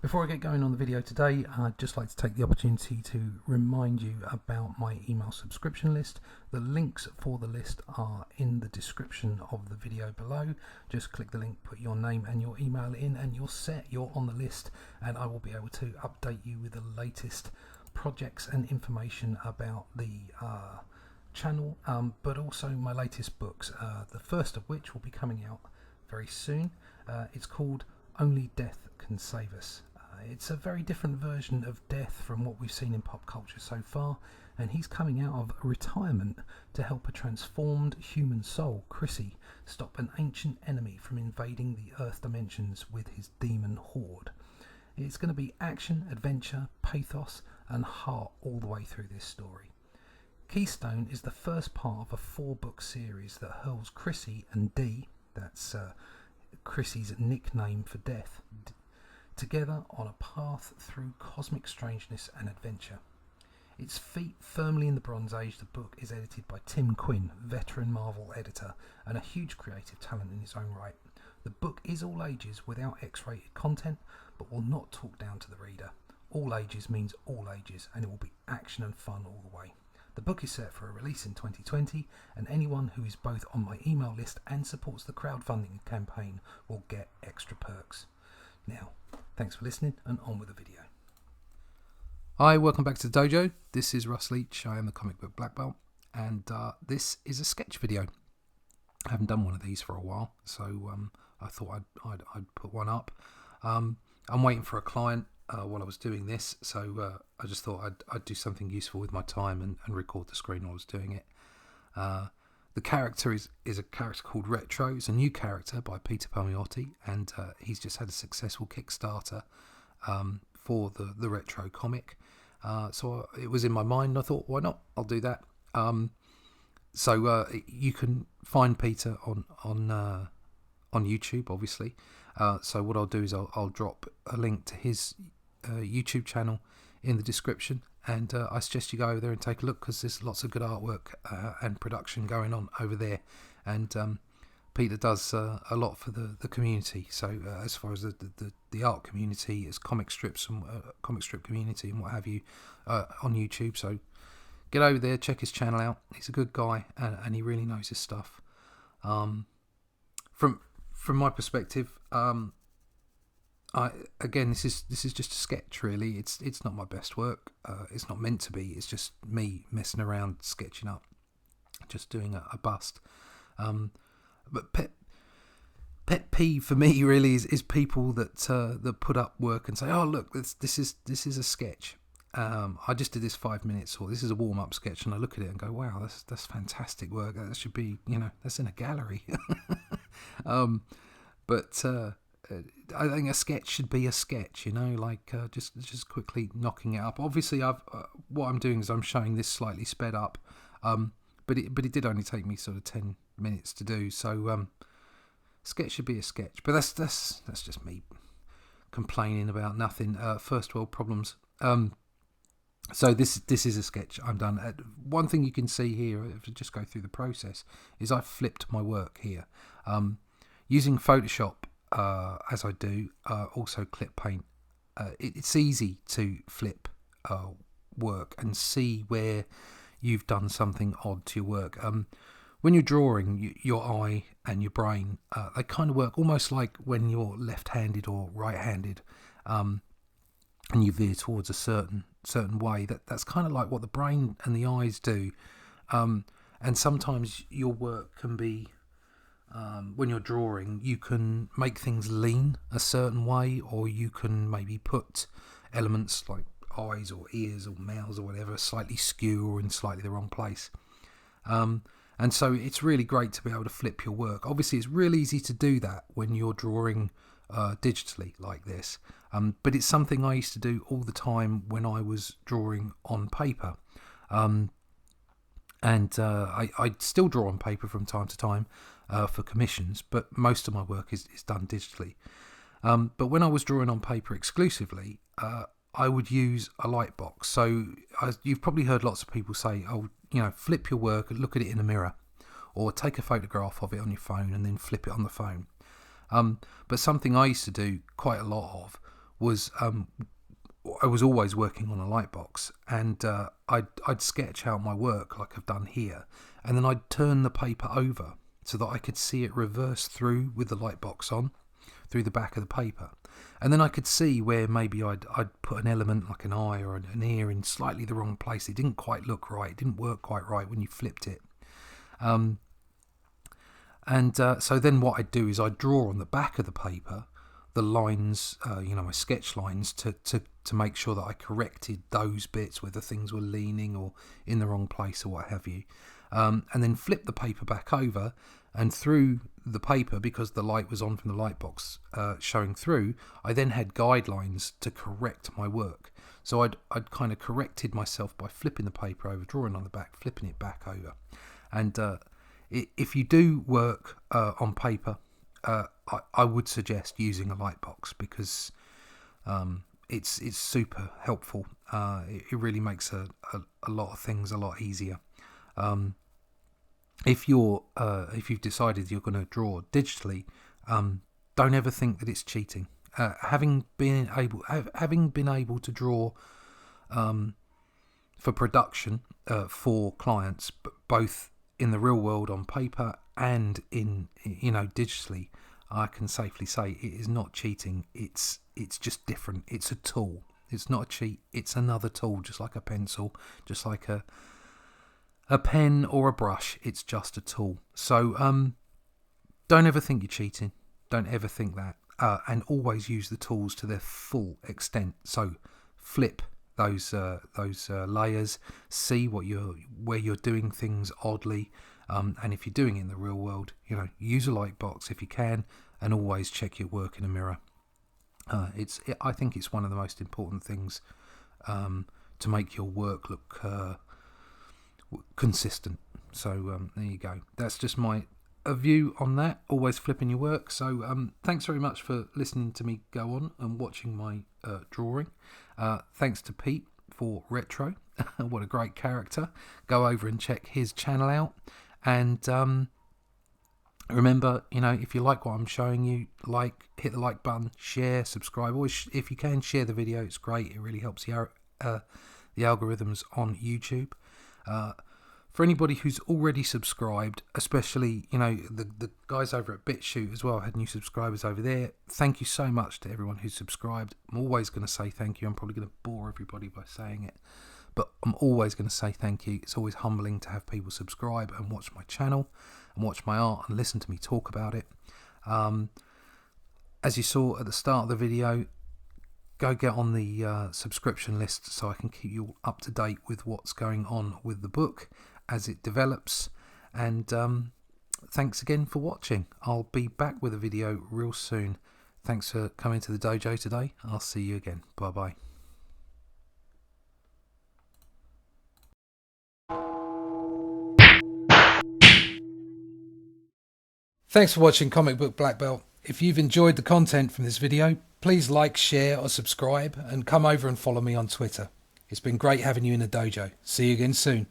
Before I get going on the video today, I'd just like to take the opportunity to remind you about my email subscription list. The links for the list are in the description of the video below. Just click the link, put your name and your email in, and you're set. You're on the list, and I will be able to update you with the latest projects and information about the channel, but also my latest books, the first of which will be coming out very soon. It's called Only Death Can Save Us. It's a very different version of death from what we've seen in pop culture so far, and he's coming out of retirement to help a transformed human soul, Chrissy, stop an ancient enemy from invading the Earth dimensions with his demon horde. It's going to be action, adventure, pathos and heart all the way through this story. Keystone is the first part of a 4-book series that hurls Chrissy and Dee, that's Chrissy's nickname for death, together on a path through cosmic strangeness and adventure. Its feet firmly in the Bronze Age, the book is edited by Tim Quinn, veteran Marvel editor and a huge creative talent in his own right. The book is all ages without X-rated content, but will not talk down to the reader. All ages means all ages, and it will be action and fun all the way. The book is set for a release in 2020, and anyone who is both on my email list and supports the crowdfunding campaign will get extra perks. Now, thanks for listening, and on with the video. Hi, welcome back to the dojo. This is Russ Leach. I am the comic book black belt, and this is a sketch video. I haven't done one of these for a while, so I thought I'd put one up. I'm waiting for a client while I was doing this, so I just thought I'd do something useful with my time and record the screen while I was doing it. The character is a character called Retro. It's a new character by Peter Palmiotti, and he's just had a successful Kickstarter for the Retro comic. So it was in my mind, and I thought, why not? I'll do that. So you can find Peter on YouTube, obviously. So what I'll do is I'll drop a link to his YouTube channel in the description, and I suggest you go over there and take a look, because there's lots of good artwork and production going on over there, and Peter does a lot for the community. So as far as the art community, as comic strips and comic strip community and what have you on YouTube. So get over there, check his channel out. He's a good guy, and he really knows his stuff. From my perspective, this is just a sketch, really. It's not my best work. It's not meant to be. It's just me messing around, sketching up, just doing a bust. But pet peeve for me really is people that put up work and say, "Oh, look, this is a sketch. I just did this 5 minutes, or this is a warm-up sketch," and I look at it and go, "Wow, that's fantastic work. That should be, that's in a gallery." But I think a sketch should be a sketch, just quickly knocking it up. Obviously, what I'm doing is I'm showing this slightly sped up, but it did only take me sort of 10 minutes to do. So sketch should be a sketch. But that's just me complaining about nothing. First world problems. So this is a sketch I'm done. One thing you can see here, if you just go through the process, is I've flipped my work here. Using Photoshop, as I do, also Clip Paint, it's easy to flip work and see where you've done something odd to your work. When you're drawing, your eye and your brain, they kind of work almost like when you're left-handed or right-handed, and you veer towards a certain way. That's kind of like what the brain and the eyes do. And sometimes your work can be, when you're drawing, you can make things lean a certain way, or you can maybe put elements like eyes or ears or mouths or whatever slightly skew or in slightly the wrong place. And so it's really great to be able to flip your work. Obviously, it's really easy to do that when you're drawing digitally like this. But it's something I used to do all the time when I was drawing on paper. And I still draw on paper from time to time for commissions, but most of my work is done digitally. But when I was drawing on paper exclusively, I would use a light box. So you've probably heard lots of people say, flip your work and look at it in a mirror, or take a photograph of it on your phone and then flip it on the phone. But something I used to do quite a lot of was I was always working on a light box, and I'd sketch out my work like I've done here, and then I'd turn the paper over so that I could see it reverse through with the light box on through the back of the paper, and then I could see where maybe I'd put an element like an eye or an ear in slightly the wrong place. It didn't quite look right, it didn't work quite right when you flipped it. So then what I'd do is I'd draw on the back of the paper the lines, my sketch lines, to make sure that I corrected those bits where the things were leaning or in the wrong place or what have you, and then flip the paper back over, and through the paper, because the light was on from the light box showing through, I then had guidelines to correct my work. So I'd kind of corrected myself by flipping the paper over, drawing on the back, flipping it back over. And if you do work on paper, I would suggest using a light box, because it's super helpful. It really makes a lot of things a lot easier. If you've decided you're going to draw digitally, don't ever think that it's cheating. Having been able to draw for production for clients, both in the real world on paper and in digitally, I can safely say it is not cheating. It's just different. It's a tool. It's not a cheat. It's another tool, just like a pencil, just like a pen or a brush. It's just a tool. So don't ever think you're cheating. Don't ever think that. And always use the tools to their full extent. So flip those layers. See where you're doing things oddly. And if you're doing it in the real world, use a light box if you can, and always check your work in a mirror. I think it's one of the most important things to make your work look consistent. So there you go. That's just my view on that. Always flipping your work. So thanks very much for listening to me go on and watching my drawing. Thanks to Pete for Retro. What a great character. Go over and check his channel out. And remember, if you like what I'm showing you, hit the like button, share, subscribe. Always, if you can, share the video. It's great. It really helps the algorithms on YouTube. For anybody who's already subscribed, especially the guys over at BitChute as well, I had new subscribers over there. Thank you so much to everyone who's subscribed. I'm always going to say thank you. I'm probably going to bore everybody by saying it, but I'm always going to say thank you. It's always humbling to have people subscribe and watch my channel and watch my art and listen to me talk about it. As you saw at the start of the video, go get on the subscription list so I can keep you up to date with what's going on with the book as it develops. And thanks again for watching. I'll be back with a video real soon. Thanks for coming to the dojo today. I'll see you again. Bye bye. Thanks for watching Comic Book Black Belt. If you've enjoyed the content from this video, please like, share or subscribe, and come over and follow me on Twitter. It's been great having you in the dojo. See you again soon.